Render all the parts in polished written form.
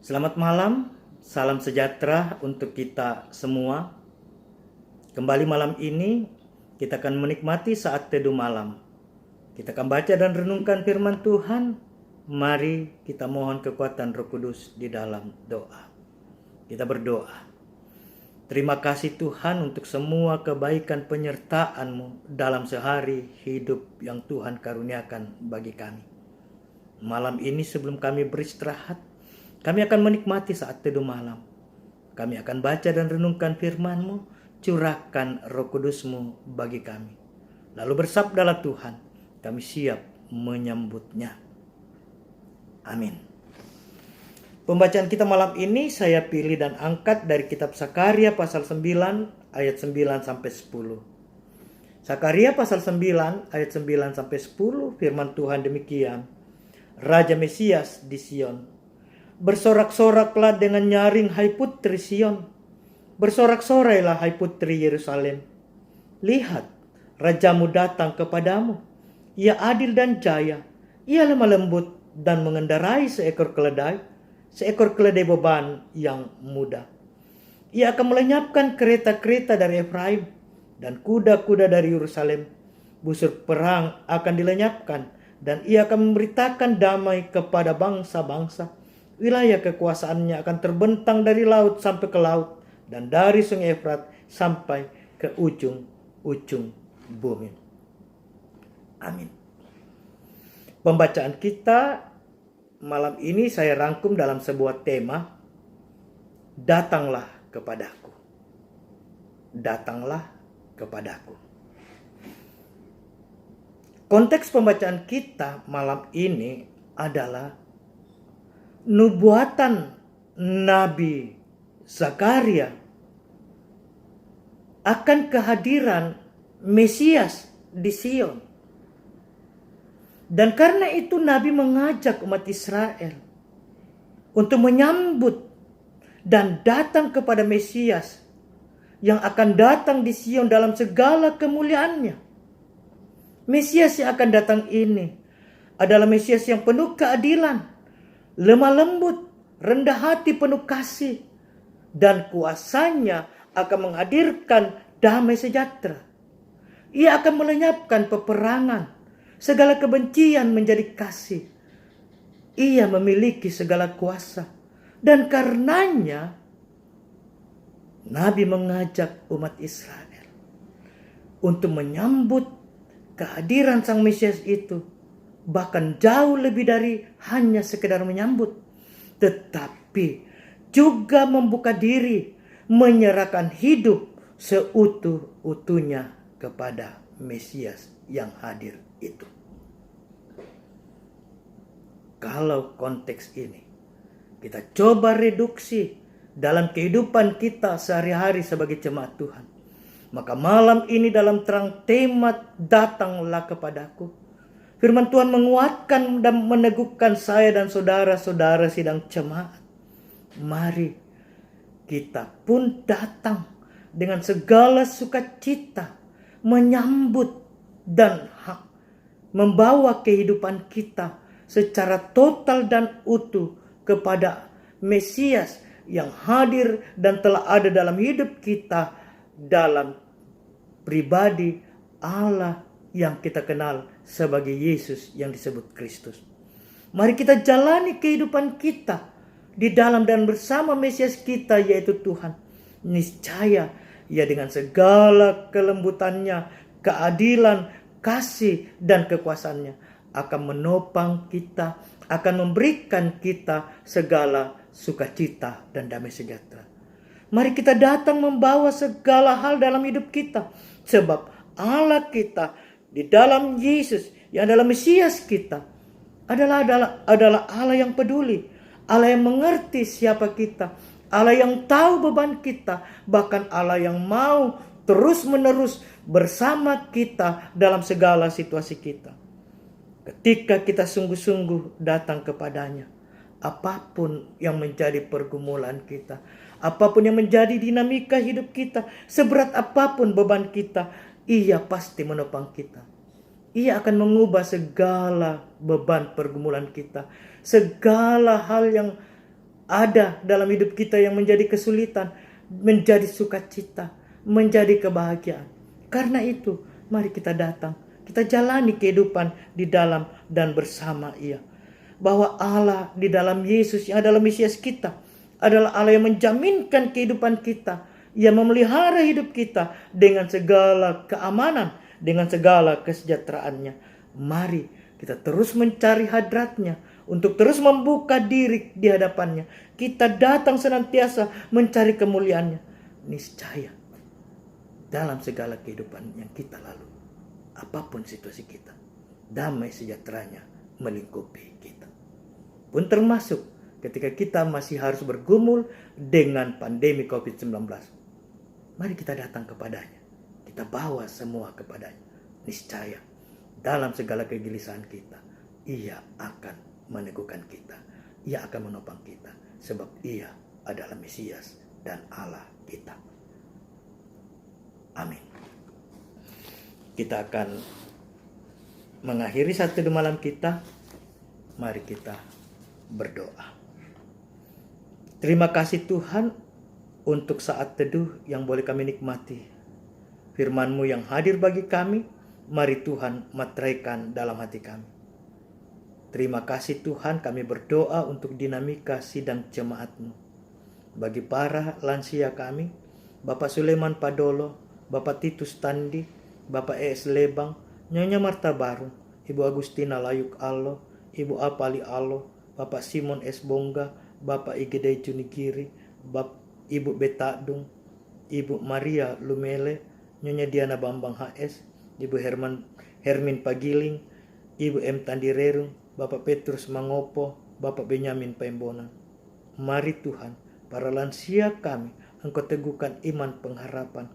Selamat malam, salam sejahtera untuk kita semua. Kembali malam ini kita akan menikmati saat teduh malam. Kita akan baca dan renungkan firman Tuhan. Mari kita mohon kekuatan Roh Kudus di dalam doa. Kita berdoa. Terima kasih Tuhan untuk semua kebaikan penyertaan-Mu dalam sehari hidup yang Tuhan karuniakan bagi kami. Malam ini sebelum kami beristirahat, kami akan menikmati saat teduh malam. Kami akan baca dan renungkan firman-Mu, curahkan Roh Kudus-Mu bagi kami. Lalu bersabdalah Tuhan, kami siap menyambutnya. Amin. Pembacaan kita malam ini saya pilih dan angkat dari kitab Sakaria pasal 9 ayat 9 sampai 10. Sakaria pasal 9 ayat 9 sampai 10 firman Tuhan demikian. Raja Mesias di Sion. Bersorak-soraklah dengan nyaring hai putri Sion. Bersorak-sorailah hai putri Yerusalem. Lihat, rajamu datang kepadamu. Ia adil dan jaya. Ia lemah lembut dan mengendarai seekor keledai beban yang muda. Ia akan melenyapkan kereta-kereta dari Efraim dan kuda-kuda dari Yerusalem. Busur perang akan dilenyapkan dan ia akan memberitakan damai kepada bangsa-bangsa. Wilayah kekuasaannya akan terbentang dari laut sampai ke laut dan dari sungai Efrat sampai ke ujung-ujung bumi. Amin. Pembacaan kita malam ini saya rangkum dalam sebuah tema, datanglah kepadaku. Datanglah kepadaku. Konteks pembacaan kita malam ini adalah nubuatan Nabi Zakaria akan kehadiran Mesias di Sion. Dan karena itu Nabi mengajak umat Israel untuk menyambut dan datang kepada Mesias yang akan datang di Sion dalam segala kemuliaannya. Mesias yang akan datang ini adalah Mesias yang penuh keadilan, lemah lembut, rendah hati, penuh kasih, dan kuasanya akan menghadirkan damai sejahtera. Ia akan melenyapkan peperangan, segala kebencian menjadi kasih. Ia memiliki segala kuasa. Dan karenanya Nabi mengajak umat Israel untuk menyambut kehadiran Sang Mesias itu. Bahkan jauh lebih dari hanya sekedar menyambut. Tetapi juga membuka diri, menyerahkan hidup seutuh-utuhnya kepada Mesias yang hadir itu. Kalau konteks ini kita coba reduksi dalam kehidupan kita sehari-hari sebagai jemaat Tuhan, maka malam ini dalam terang tema datanglah kepadaku, firman Tuhan menguatkan dan meneguhkan saya dan saudara-saudara sidang jemaat. Mari kita pun datang dengan segala sukacita menyambut dan membawa kehidupan kita secara total dan utuh kepada Mesias yang hadir dan telah ada dalam hidup kita dalam pribadi Allah yang kita kenal sebagai Yesus yang disebut Kristus. Mari kita jalani kehidupan kita di dalam dan bersama Mesias kita yaitu Tuhan. Niscaya ia dengan segala kelembutannya, keadilan, kasih dan kekuasaannya akan menopang kita, akan memberikan kita segala sukacita dan damai sejahtera. Mari kita datang membawa segala hal dalam hidup kita, sebab Allah kita di dalam Yesus yang adalah Mesias kita adalah Allah yang peduli, Allah yang mengerti siapa kita, Allah yang tahu beban kita, bahkan Allah yang mau terus-menerus bersama kita dalam segala situasi kita. Ketika kita sungguh-sungguh datang kepadanya, apapun yang menjadi pergumulan kita, apapun yang menjadi dinamika hidup kita, seberat apapun beban kita, Ia pasti menopang kita. Ia akan mengubah segala beban pergumulan kita, segala hal yang ada dalam hidup kita yang menjadi kesulitan, menjadi sukacita, menjadi kebahagiaan. Karena itu, mari kita datang, kita jalani kehidupan di dalam dan bersama Ia. Bahwa Allah di dalam Yesus yang adalah Mesias kita adalah Allah yang menjaminkan kehidupan kita. Ia memelihara hidup kita dengan segala keamanan, dengan segala kesejahteraannya. Mari kita terus mencari hadrat-Nya, untuk terus membuka diri di hadapan-Nya. Kita datang senantiasa mencari kemuliaan-Nya. Niscaya dalam segala kehidupan yang kita lalui, apapun situasi kita, damai sejahteranya melingkupi kita. Pun termasuk ketika kita masih harus bergumul dengan pandemi COVID-19. Mari kita datang kepadanya. Kita bawa semua kepadanya. Niscaya dalam segala kegelisahan kita, Ia akan meneguhkan kita. Ia akan menopang kita. Sebab Ia adalah Mesias dan Allah kita. Amin. Kita akan mengakhiri satu malam kita. Mari kita berdoa. Terima kasih Tuhan untuk saat teduh yang boleh kami nikmati. Firman-Mu yang hadir bagi kami, mari Tuhan materaikan dalam hati kami. Terima kasih Tuhan, kami berdoa untuk dinamika sidang jemaat-Mu. Bagi para lansia kami, Bapak Suleman Padolo, Bapak Titus Tandi, Bapak E.S. Lebang, Nyonya Marta Baru, Ibu Agustina Layuk Allo, Ibu Apali Allo, Bapak Simon S. Bongga, Bapak Igede Junigiri, Ibu Betadung, Ibu Maria Lumele, Nyonya Diana Bambang HS, Ibu Hermin Pagiling, Ibu M. Tandirerung, Bapak Petrus Mangopo, Bapak Benyamin Paimbonan. Mari Tuhan, para lansia kami, Engkau teguhkan iman pengharapan,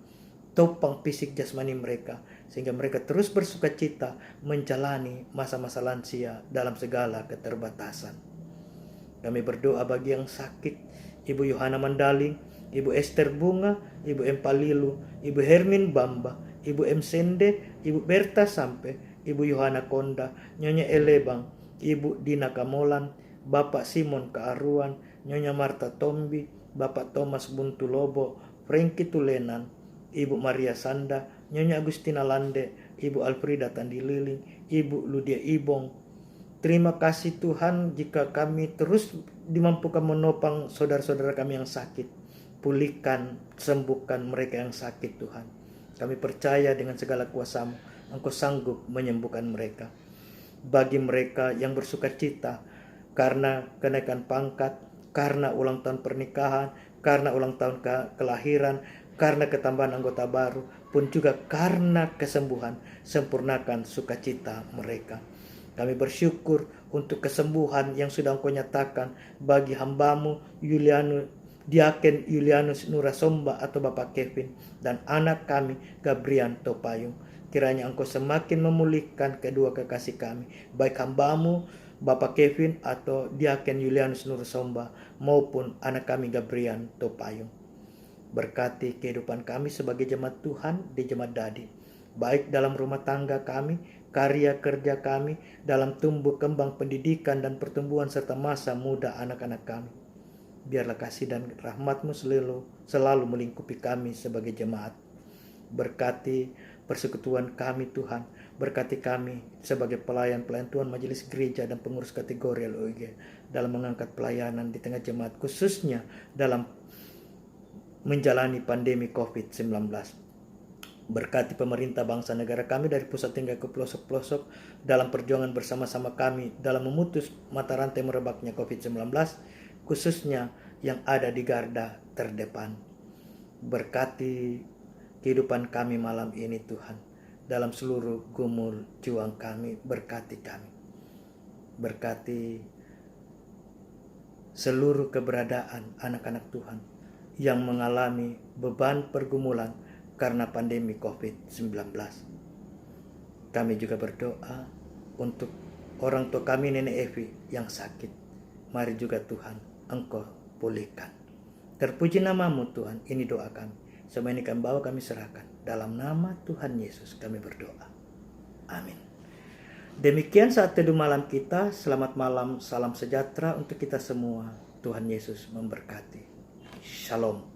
topang fisik jasmani mereka, sehingga mereka terus bersukacita menjalani masa-masa lansia dalam segala keterbatasan. Kami berdoa bagi yang sakit, Ibu Yohana Mandaling, Ibu Esther Bunga, Ibu M. Palilu, Ibu Hermin Bamba, Ibu M. Sende, Ibu Berta Sampe, Ibu Yohana Konda, Nyonya Elebang, Ibu Dina Kamolan, Bapak Simon Kearuan, Nyonya Marta Tombi, Bapak Thomas Buntulobo, Franky Tulenan, Ibu Maria Sanda, Nyonya Agustina Lande, Ibu Alfrida Tandililing, Ibu Ludia Ibong. Terima kasih Tuhan jika kami terus dimampukan menopang saudara-saudara kami yang sakit. Pulihkan, sembuhkan mereka yang sakit Tuhan. Kami percaya dengan segala kuasa-Mu, Engkau sanggup menyembuhkan mereka. Bagi mereka yang bersukacita karena kenaikan pangkat, karena ulang tahun pernikahan, karena ulang tahun kelahiran, karena ketambahan anggota baru, pun juga karena kesembuhan, sempurnakan sukacita mereka. Kami bersyukur untuk kesembuhan yang sudah Engkau nyatakan bagi hamba-Mu Diaken Yulianus Nurasomba atau Bapak Kevin, dan anak kami Gabrian Topayung. Kiranya Engkau semakin memulihkan kedua kekasih kami, baik hamba-Mu Bapak Kevin atau Diaken Yulianus Nurasomba maupun anak kami Gabrian Topayung. Berkati kehidupan kami sebagai jemaat Tuhan di Jemaat Dadi, baik dalam rumah tangga kami, karya kerja kami, dalam tumbuh kembang pendidikan dan pertumbuhan serta masa muda anak-anak kami. Biarlah kasih dan rahmat-Mu selalu melingkupi kami sebagai jemaat. Berkati persekutuan kami Tuhan, berkati kami sebagai pelayan-pelayan Tuhan, majelis gereja dan pengurus kategori LOIG dalam mengangkat pelayanan di tengah jemaat, khususnya dalam menjalani pandemi COVID-19. Berkati pemerintah bangsa negara kami dari pusat hingga ke pelosok-pelosok dalam perjuangan bersama-sama kami dalam memutus mata rantai merebaknya COVID-19, khususnya yang ada di garda terdepan. Berkati kehidupan kami malam ini Tuhan, dalam seluruh gumul juang kami, berkati kami. Berkati seluruh keberadaan anak-anak Tuhan yang mengalami beban pergumulan karena pandemi COVID-19. Kami juga berdoa untuk orang tua kami Nenek Evi yang sakit. Mari juga Tuhan, Engkau pulihkan. Terpuji nama-Mu Tuhan, ini doa kami. Semua ini kami bawa, kami serahkan. Dalam nama Tuhan Yesus kami berdoa. Amin. Demikian saat teduh malam kita. Selamat malam, salam sejahtera untuk kita semua. Tuhan Yesus memberkati. Shalom.